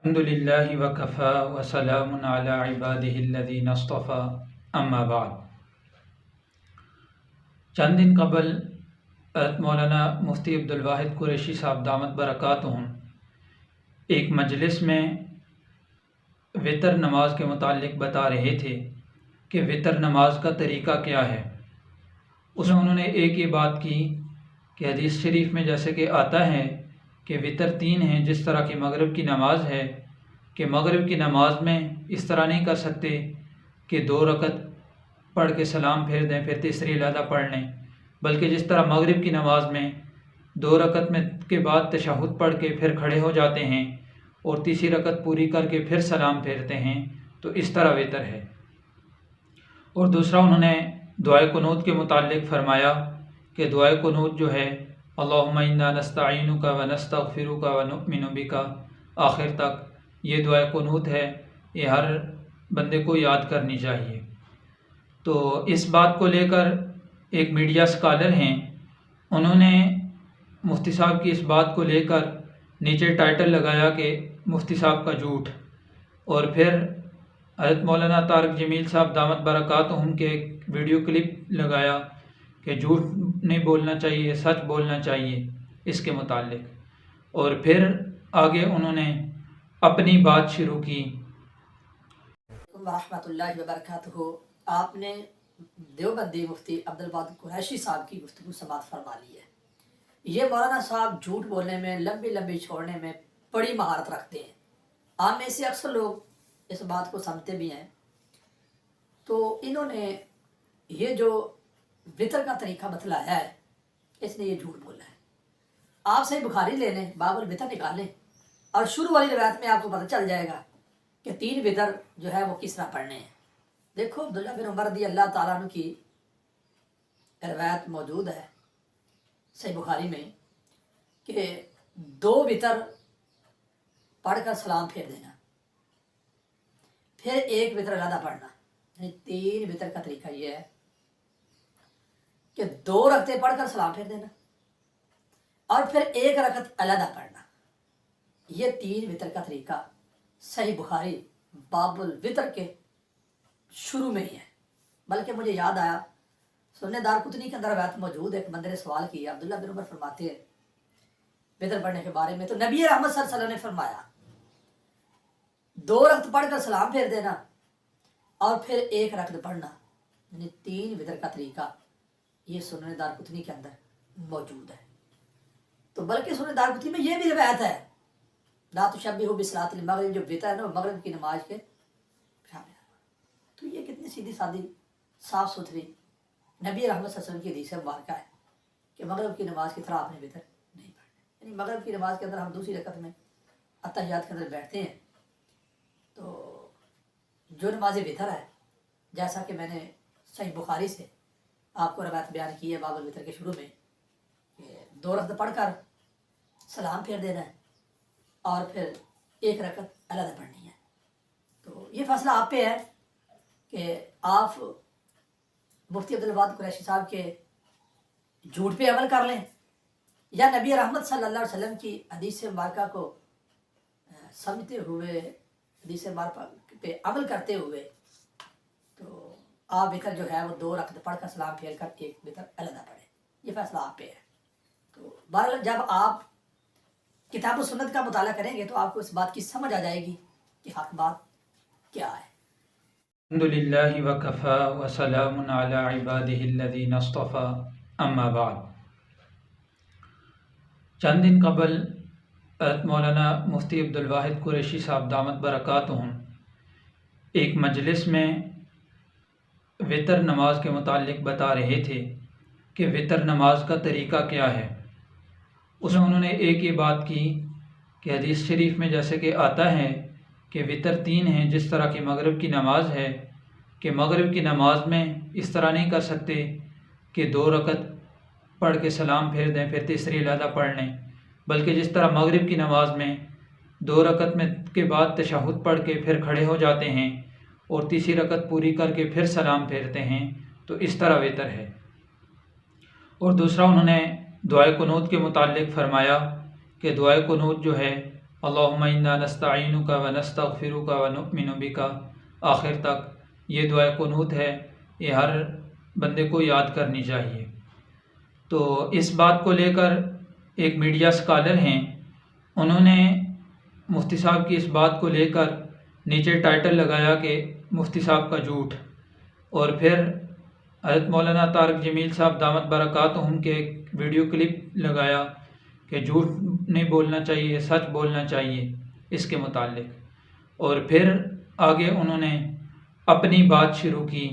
الحمدللہ وکفا وسلام علی عبادہ الذین اصطفی اما بعد۔ چند دن قبل حضرت مولانا مفتی عبدالواحد قریشی صاحب دامت برکاتہم ایک مجلس میں وتر نماز کے متعلق بتا رہے تھے کہ وتر نماز کا طریقہ کیا ہے۔ اس میں انہوں نے ایک یہ بات کی کہ حدیث شریف میں جیسے کہ آتا ہے کہ وتر 3 ہیں، جس طرح کی مغرب کی نماز ہے کہ مغرب کی نماز میں اس طرح نہیں کر سکتے کہ 2 رکعت پڑھ کے سلام پھیر دیں پھر تیسری علیحدہ پڑھ لیں، بلکہ جس طرح مغرب کی نماز میں 2 رکعت میں کے بعد تشہد پڑھ کے پھر کھڑے ہو جاتے ہیں اور تیسری رکعت پوری کر کے پھر سلام پھیرتے ہیں، تو اس طرح وتر ہے۔ اور دوسرا انہوں نے دعائے قنوت کے متعلق فرمایا کہ دعائے قنوت جو ہے اللہم انا نستعینک ونستغفرک ونؤمن بک آخر تک، یہ دعائے قنوت ہے، یہ ہر بندے کو یاد کرنی چاہیے۔ تو اس بات کو لے کر ایک میڈیا سکالر ہیں، انہوں نے مفتی صاحب کی اس بات کو لے کر نیچے ٹائٹل لگایا کہ مفتی صاحب کا جھوٹ، اور پھر حضرت مولانا طارق جمیل صاحب دامت برکاتہم کے ایک ویڈیو کلپ لگایا کہ جھوٹ نہیں بولنا چاہیے، سچ بولنا چاہیے اس کے متعلق، اور پھر آگے انہوں نے اپنی بات شروع کی۔ ورحمۃ اللہ وبرکاتہ۔ آپ نے دیوبندی مفتی عبدالواحد قریشی صاحب کی گفتگو سماعت فرما لی ہے۔ یہ مولانا صاحب جھوٹ بولنے میں، لمبی چھوڑنے میں بڑی مہارت رکھتے ہیں۔ عام میں سے اکثر لوگ اس بات کو سمجھتے بھی ہیں۔ تو انہوں نے یہ جو وطر کا طریقہ بتلایا ہے، اس نے یہ جھوٹ بولا ہے۔ آپ صحیح بخاری لے لیں، باب الوتر نکالیں، اور شروع والی روایت میں آپ کو پتہ چل جائے گا کہ 3 وتر جو ہے وہ کس طرح پڑھنے ہیں۔ دیکھو عبداللہ بن عمر رضی اللہ تعالیٰ عنہ کی روایت موجود ہے صحیح بخاری میں کہ 2 وتر پڑھ کر سلام پھیر دینا، پھر 1 وتر علیحدہ پڑھنا، یعنی 3 وتر کا طریقہ یہ ہے کہ 2 رکعتیں پڑھ کر سلام پھیر دینا اور پھر 1 رکعت علیحدہ پڑھنا۔ یہ 3 وتر کا طریقہ صحیح بخاری باب الوتر کے شروع میں ہی ہے۔ بلکہ مجھے یاد آیا، سنن دارقطنی کے اندر روایت موجود ہے، ایک بندے نے سوال کیا، عبداللہ بن عمر فرماتے ہیں وتر پڑھنے کے بارے میں، تو نبی رحمت صلی اللہ علیہ وسلم نے فرمایا 2 رکعت پڑھ کر سلام پھیر دینا اور پھر 1 رکعت پڑھنا، یعنی 3 وتر کا طریقہ یہ سنن دارقطنی کے اندر موجود ہے۔ تو بلکہ سنن دارقطنی میں یہ بھی روایت ہے لا تشبہوا بصلاۃ المغرب، جو وتر ہے نا وہ مغرب کی نماز کے شامل ہے۔ تو یہ کتنی سیدھی سادی صاف ستھری نبی رحمت صلی اللہ علیہ وسلم کی حدیث مبارکہ ہے کہ مغرب کی نماز کی طرح آپ نے وتر نہیں پڑھنا۔ یعنی مغرب کی نماز کے اندر ہم دوسری رکعت میں اتحیات کے اندر بیٹھتے ہیں، تو جو نماز وتر ہے، جیسا کہ میں نے صحیح بخاری سے آپ کو روایت بیان کی ہے باب الوتر کے شروع میں، کہ 2 رکعت پڑھ کر سلام پھیر دینا ہے اور پھر 1 رکعت علیحدہ پڑھنی ہے۔ تو یہ فیصلہ آپ پہ ہے کہ آپ مفتی عبدالواحد قریشی صاحب کے جھوٹ پہ عمل کر لیں، یا نبی رحمت صلی اللہ علیہ وسلم کی حدیث مبارکہ کو سمجھتے ہوئے، حدیث مبارکہ پہ عمل کرتے ہوئے تو آپ وتر جو ہے وہ 2 رکعت پڑھ کر سلام پھیر کر 1 وتر علیحدہ پڑھیں۔ یہ فیصلہ آپ پہ ہے۔ تو بہرحال جب آپ کتاب و سنت کا مطالعہ کریں گے تو آپ کو اس بات کی سمجھ آ جائے گی کہ حق بات کیا ہے۔ الحمدللہ وکفا وسلام علی عبادہ الذین اصطفی اما بعد۔ چند دن قبل حضرت مولانا مفتی عبدالواحد قریشی صاحب دامت برکاتہم ایک مجلس میں وتر نماز کے متعلق بتا رہے تھے کہ وتر نماز کا طریقہ کیا ہے۔ اس میں انہوں نے ایک یہ بات کی کہ حدیث شریف میں جیسے کہ آتا ہے کہ وتر 3 ہیں، جس طرح کی مغرب کی نماز ہے کہ مغرب کی نماز میں اس طرح نہیں کر سکتے کہ 2 رکعت پڑھ کے سلام پھیر دیں پھر تیسری علیحدہ پڑھ لیں، بلکہ جس طرح مغرب کی نماز میں 2 رکعت میں کے بعد تشہد پڑھ کے پھر کھڑے ہو جاتے ہیں اور تیسری رکعت پوری کر کے پھر سلام پھیرتے ہیں، تو اس طرح وتر ہے۔ اور دوسرا انہوں نے دعائے قنوت کے متعلق فرمایا کہ دعائے قنوت جو ہے اللہم انا نستعینک و نستغفرک و نؤمن بک آخر تک یہ دعا قنوت ہے، یہ ہر بندے کو یاد کرنی چاہیے۔ تو اس بات کو لے کر ایک میڈیا اسکالر ہیں، انہوں نے مفتی صاحب کی اس بات کو لے کر نیچے ٹائٹل لگایا کہ مفتی صاحب کا جھوٹ، اور پھر حضرت مولانا طارق جمیل صاحب دامت برکاتہم کے ایک ویڈیو کلپ لگایا کہ جھوٹ نہیں بولنا چاہیے، سچ بولنا چاہیے اس کے متعلق، اور پھر آگے انہوں نے اپنی بات شروع کی۔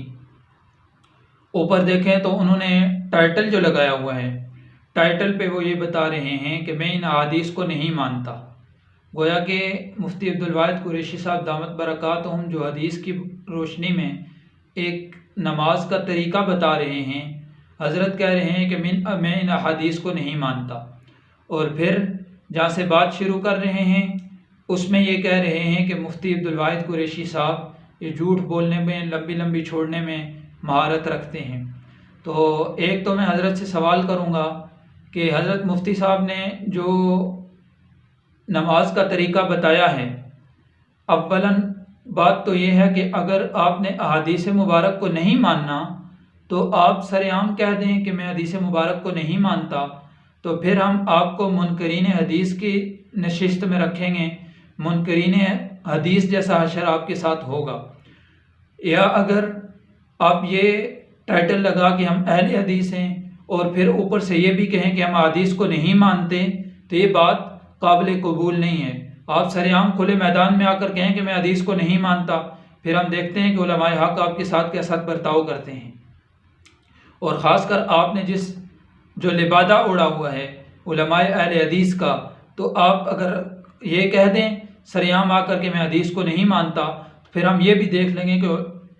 اوپر دیکھیں تو انہوں نے ٹائٹل جو لگایا ہوا ہے، ٹائٹل پہ وہ یہ بتا رہے ہیں کہ میں ان احادیث کو نہیں مانتا، گویا کہ مفتی عبدالواحد قریشی صاحب دامت برکاتہم جو حدیث کی روشنی میں ایک نماز کا طریقہ بتا رہے ہیں، حضرت کہہ رہے ہیں کہ میں ان احادیث کو نہیں مانتا، اور پھر جہاں سے بات شروع کر رہے ہیں اس میں یہ کہہ رہے ہیں کہ مفتی عبدالواحد قریشی صاحب یہ جھوٹ بولنے میں، لمبی لمبی چھوڑنے میں مہارت رکھتے ہیں۔ تو ایک تو میں حضرت سے سوال کروں گا کہ حضرت مفتی صاحب نے جو نماز کا طریقہ بتایا ہے، اولاً بات تو یہ ہے کہ اگر آپ نے احادیث مبارک کو نہیں ماننا تو آپ سر عام کہہ دیں کہ میں حدیث مبارک کو نہیں مانتا، تو پھر ہم آپ کو منکرین حدیث کی نشست میں رکھیں گے، منکرین حدیث جیسا حشر آپ کے ساتھ ہوگا۔ یا اگر آپ یہ ٹائٹل لگا کہ ہم اہل حدیث ہیں اور پھر اوپر سے یہ بھی کہیں کہ ہم حدیث کو نہیں مانتے، تو یہ بات قابل قبول نہیں ہے۔ آپ سر عام کھلے میدان میں آ کر کہیں کہ میں حدیث کو نہیں مانتا، پھر ہم دیکھتے ہیں کہ علماء حق آپ کے ساتھ کیسا برتاؤ کرتے ہیں، اور خاص کر آپ نے جو لبادہ اوڑا ہوا ہے علماء اہل حدیث کا، تو آپ اگر یہ کہہ دیں سر عام آ کر کے میں حدیث کو نہیں مانتا، پھر ہم یہ بھی دیکھ لیں گے کہ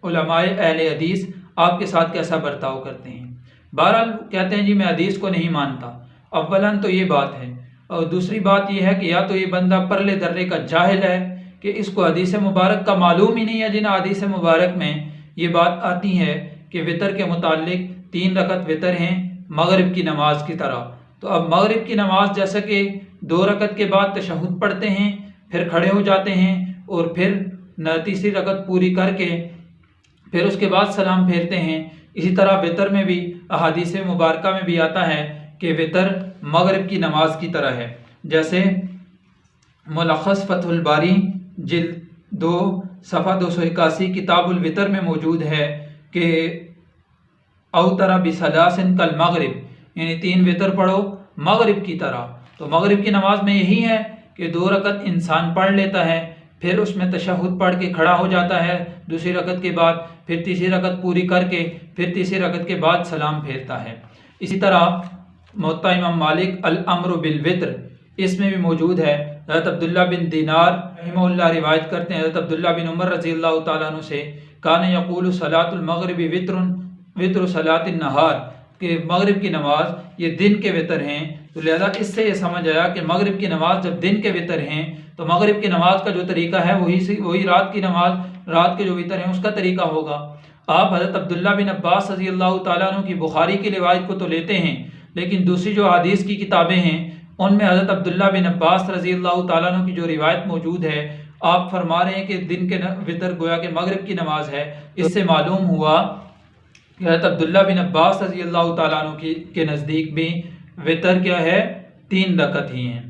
علماء اہل حدیث آپ کے ساتھ کیسا برتاؤ کرتے ہیں۔ بہرحال کہتے ہیں جی میں حدیث کو نہیں مانتا، اولاً تو یہ بات ہے، اور دوسری بات یہ ہے کہ یا تو یہ بندہ پرلے درے کا جاہل ہے کہ اس کو حدیث مبارک کا معلوم ہی نہیں ہے، جن حدیث مبارک میں یہ بات آتی ہے کہ وطر کے متعلق 3 رکعت وطر ہیں مغرب کی نماز کی طرح۔ تو اب مغرب کی نماز جیسا کہ 2 رکعت کے بعد تشہد پڑھتے ہیں، پھر کھڑے ہو جاتے ہیں، اور پھر تیسری رکعت پوری کر کے پھر اس کے بعد سلام پھیرتے ہیں، اسی طرح وطر میں بھی احادیث مبارکہ میں بھی آتا ہے کہ وطر مغرب کی نماز کی طرح ہے، جیسے ملخص فتح الباری جلد 2 صفحہ 281 کتاب الوطر میں موجود ہے کہ اوتر بثلاث کالمغرب، یعنی 3 وطر پڑھو مغرب کی طرح۔ تو مغرب کی نماز میں یہی ہے کہ 2 رکعت انسان پڑھ لیتا ہے، پھر اس میں تشہد پڑھ کے کھڑا ہو جاتا ہے دوسری رکعت کے بعد، پھر تیسری رکعت پوری کر کے پھر تیسری رکعت کے بعد سلام پھیرتا ہے۔ اسی طرح موطا امام مالک الامر بالوتر، اس میں بھی موجود ہے، حضرت عبداللہ بن دینار رحمہ اللہ روایت کرتے ہیں حضرت عبداللہ بن عمر رضی اللہ تعالیٰ عنہ سے، کان یقول صلاۃ المغرب وتر صلاۃ النہار، کہ مغرب کی نماز یہ دن کے وطر ہیں۔ تو لہذا اس سے یہ سمجھ آیا کہ مغرب کی نماز جب دن کے وطر ہیں تو مغرب کی نماز کا جو طریقہ ہے وہی رات کی نماز، رات کے جو وطر ہیں اس کا طریقہ ہوگا۔ آپ حضرت عبداللہ بن عباس رضی اللہ تعالیٰ عنہ کی بخاری کی روایت کو تو لیتے ہیں، لیکن دوسری جو حدیث کی کتابیں ہیں ان میں حضرت عبداللہ بن عباس رضی اللہ تعالیٰ عنہ کی جو روایت موجود ہے، آپ فرما رہے ہیں کہ دن کے وطر گویا کہ مغرب کی نماز ہے۔ اس سے معلوم ہوا کہ حضرت عبداللہ بن عباس رضی اللہ تعالیٰ عنہ کے نزدیک بھی وطر کیا ہے، 3 رکعت ہی ہیں۔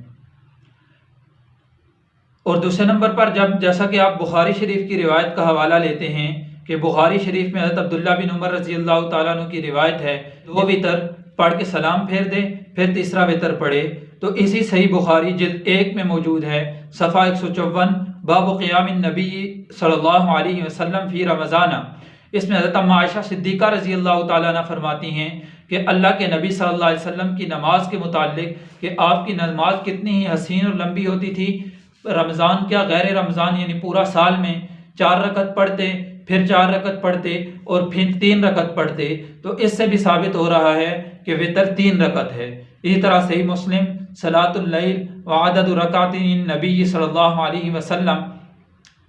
اور دوسرے نمبر پر جیسا کہ آپ بخاری شریف کی روایت کا حوالہ لیتے ہیں کہ بخاری شریف میں حضرت عبداللہ بن عمر رضی اللہ تعالیٰ عنہ کی روایت ہے، 2 وطر پڑھ کے سلام پھیر دے، پھر تیسرا وطر پڑھے۔ تو اسی صحیح بخاری جلد 1 میں موجود ہے، صفحہ 154، باب قیام النبی صلی اللہ علیہ وسلم فی رمضان۔ اس میں حضرت اما عائشہ صدیقہ رضی اللہ تعالیٰ عنہ فرماتی ہیں کہ اللہ کے نبی صلی اللہ علیہ وسلم کی نماز کے متعلق کہ آپ کی نماز کتنی ہی حسین اور لمبی ہوتی تھی، رمضان کیا غیر رمضان یعنی پورا سال میں 4 رکعت پڑھتے، پھر 4 رکعت پڑھتے اور پھر 3 رکعت پڑھتے۔ تو اس سے بھی ثابت ہو رہا ہے کہ وطر 3 رکعت ہے۔ اسی طرح صحیح مسلم صلاۃ اللیل وعدد رکعات النبی صلی اللہ علیہ وسلم،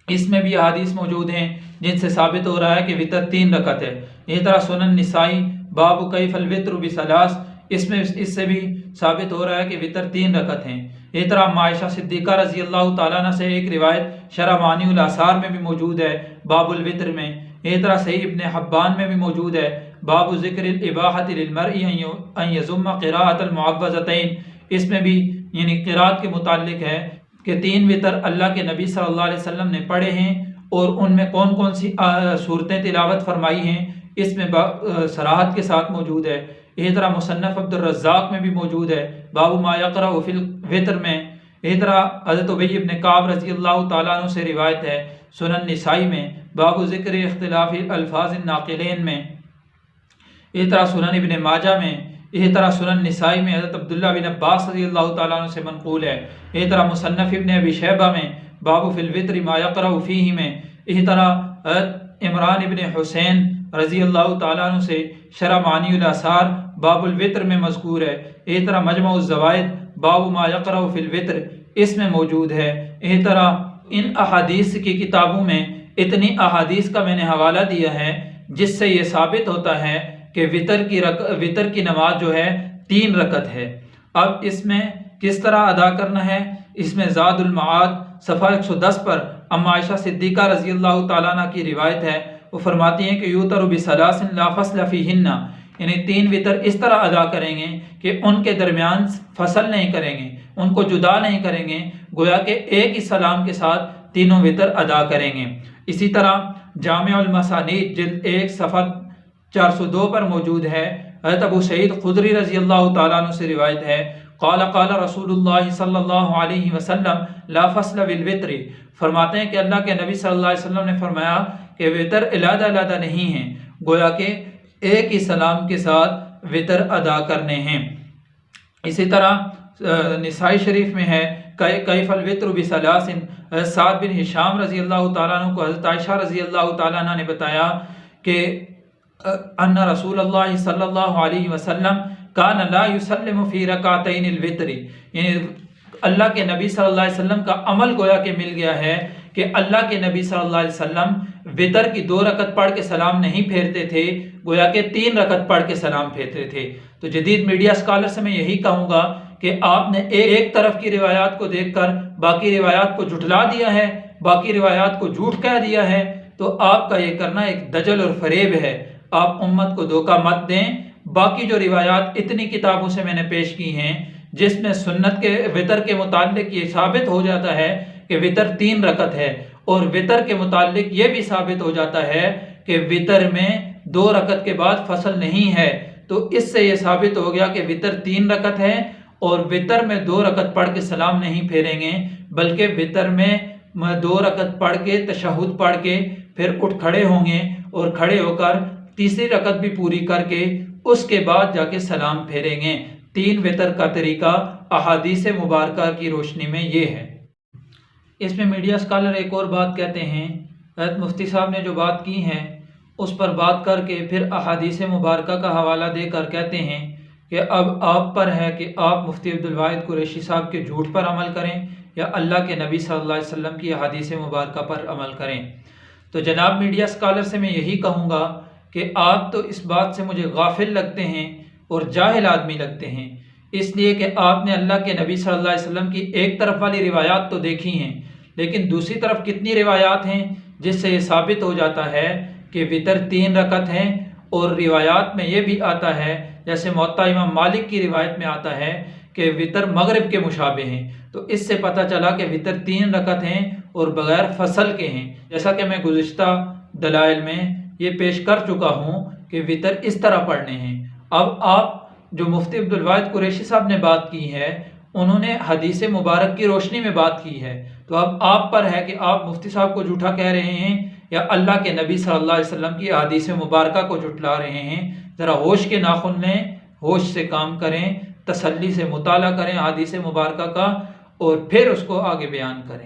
اس میں بھی احادیث موجود ہیں جن سے ثابت ہو رہا ہے کہ وطر 3 رکعت ہے۔ اسی طرح سنن نسائی باب کیف الوتر بثلاث، اس سے بھی ثابت ہو رہا ہے کہ وطر 3 رکعت ہیں۔ یہ طرح عائشہ صدیقہ رضی اللہ تعالیٰ عنہ سے ایک روایت شرح معانی الاثار میں بھی موجود ہے باب الوتر میں، یہ طرح صحیح ابن حبان میں بھی موجود ہے باب ذکر الاباحۃ للمرء ان یضم قراءۃ المعوذتین، اس میں بھی یعنی قراءت کے متعلق ہے کہ 3 وتر اللہ کے نبی صلی اللہ علیہ وسلم نے پڑھے ہیں اور ان میں کون کون سی صورتیں تلاوت فرمائی ہیں، اس میں صراحت کے ساتھ موجود ہے۔ اسی طرح مصنف عبد الرزاق میں بھی موجود ہے باب ما یقرأ فی الوتر میں۔ اسی طرح حضرت ابی بن کعب رضی اللہ تعالیٰ عنہ سے روایت ہے سنن نسائی میں باب ذکر اختلاف الفاظ الناقلین میں۔ اسی طرح سنن ابن ماجہ میں، اسی طرح سنن نسائی میں حضرت عبداللہ بن عباس رضی اللہ تعالیٰ عنہ سے منقول ہے۔ اسی طرح مصنف ابن ابی شیبہ میں باب فی الوتر ما یقرأ فیہ میں۔ اسی طرح حضرت عمران ابن حسین رضی اللہ تعالیٰ عنہ سے شرح معانی الاثار باب الوتر میں مذکور ہے۔ اسی طرح مجمع الزوائد باب ما یقرأ فی الوتر اس میں موجود ہے۔ اسی طرح ان احادیث کی کتابوں میں اتنی احادیث کا میں نے حوالہ دیا ہے جس سے یہ ثابت ہوتا ہے کہ وتر کی نماز جو ہے 3 رکعت ہے۔ اب اس میں کس طرح ادا کرنا ہے، اس میں زاد المعاد صفحہ 110 پر عائشہ صدیقہ رضی اللہ تعالیٰ عنہ کی روایت ہے، وہ فرماتی ہیں کہ یوتر بثلاث لا فصل فیہن، یعنی 3 وتر اس طرح ادا کریں گے کہ ان کے درمیان فصل نہیں کریں گے، ان کو جدا نہیں کریں گے، گویا کہ ایک ہی سلام کے ساتھ تینوں وتر ادا کریں گے۔ اسی طرح جامع المسانید جلد 1 صفحہ 402 پر موجود ہے، حضرت ابو سعید خدری رضی اللہ تعالیٰ عنہ سے روایت ہے قال قال رسول اللہ صلی اللہ علیہ وسلم لا فصل بالوتر، فرماتے ہیں کہ اللہ کے نبی صلی اللہ علیہ وسلم نے فرمایا کہ وتر علیحدہ علیحدہ نہیں ہیں، گویا کہ ایک ہی سلام کے ساتھ وتر ادا کرنے ہیں۔ اسی طرح نسائی شریف میں ہے کیف الوتر بثلاث، سعد بن ہشام رضی اللہ تعالیٰ عنہ کو حضرت عائشہ رضی اللہ تعالیٰ عنہ نے بتایا کہ ان رسول اللہ صلی اللہ علیہ وسلم کان لا یسلم فی رکعتین الوتر، یعنی اللہ کے نبی صلی اللہ علیہ وسلم کا عمل گویا کہ مل گیا ہے کہ اللہ کے نبی صلی اللہ علیہ وسلم وتر کی 2 رکعت پڑھ کے سلام نہیں پھیرتے تھے، گویا کہ 3 رکعت پڑھ کے سلام پھیرتے تھے۔ تو جدید میڈیا اسکالر سے میں یہی کہوں گا کہ آپ نے ایک طرف کی روایات کو دیکھ کر باقی روایات کو جھٹلا دیا ہے، باقی روایات کو جھوٹ کہہ دیا ہے، تو آپ کا یہ کرنا ایک دجل اور فریب ہے۔ آپ امت کو دھوکہ مت دیں۔ باقی جو روایات اتنی کتابوں سے میں نے پیش کی ہیں جس میں سنت کے وتر کے متعلق یہ ثابت ہو جاتا ہے کہ وتر 3 رکعت ہے، اور وتر کے متعلق یہ بھی ثابت ہو جاتا ہے کہ وتر میں 2 رکعت کے بعد فصل نہیں ہے، تو اس سے یہ ثابت ہو گیا کہ وتر 3 رکعت ہے، اور وتر میں 2 رکعت پڑھ کے سلام نہیں پھیریں گے، بلکہ وتر میں 2 رکعت پڑھ کے تشہد پڑھ کے پھر اٹھ کھڑے ہوں گے، اور کھڑے ہو کر تیسری رکعت بھی پوری کر کے اس کے بعد جا کے سلام پھیریں گے۔ 3 وتر کا طریقہ احادیث مبارکہ کی روشنی میں یہ ہے۔ اس میں میڈیا اسکالر ایک اور بات کہتے ہیں، حضرت مفتی صاحب نے جو بات کی ہے اس پر بات کر کے پھر احادیث مبارکہ کا حوالہ دے کر کہتے ہیں کہ اب آپ پر ہے کہ آپ مفتی عبدالواحد قریشی صاحب کے جھوٹ پر عمل کریں یا اللہ کے نبی صلی اللہ علیہ وسلم کی احادیث مبارکہ پر عمل کریں۔ تو جناب میڈیا اسکالر سے میں یہی کہوں گا کہ آپ تو اس بات سے مجھے غافل لگتے ہیں اور جاہل آدمی لگتے ہیں، اس لیے کہ آپ نے اللہ کے نبی صلی اللہ علیہ وسلم کی ایک طرف والی روایات تو دیکھی ہیں، لیکن دوسری طرف کتنی روایات ہیں جس سے یہ ثابت ہو جاتا ہے کہ وتر 3 رکعت ہیں، اور روایات میں یہ بھی آتا ہے جیسے موطا امام مالک کی روایت میں آتا ہے کہ وتر مغرب کے مشابہ ہیں، تو اس سے پتہ چلا کہ وتر 3 رکعت ہیں اور بغیر فصل کے ہیں، جیسا کہ میں گزشتہ دلائل میں یہ پیش کر چکا ہوں کہ وتر اس طرح پڑھنے ہیں۔ اب آپ جو مفتی عبدالواحد قریشی صاحب نے بات کی ہے انہوں نے حدیث مبارک کی روشنی میں بات کی ہے، تو اب آپ پر ہے کہ آپ مفتی صاحب کو جھوٹا کہہ رہے ہیں یا اللہ کے نبی صلی اللہ علیہ وسلم کی حدیث مبارکہ کو جھٹلا رہے ہیں۔ ذرا ہوش کے ناخن لیں، ہوش سے کام کریں، تسلی سے مطالعہ کریں حدیث مبارکہ کا، اور پھر اس کو آگے بیان کریں۔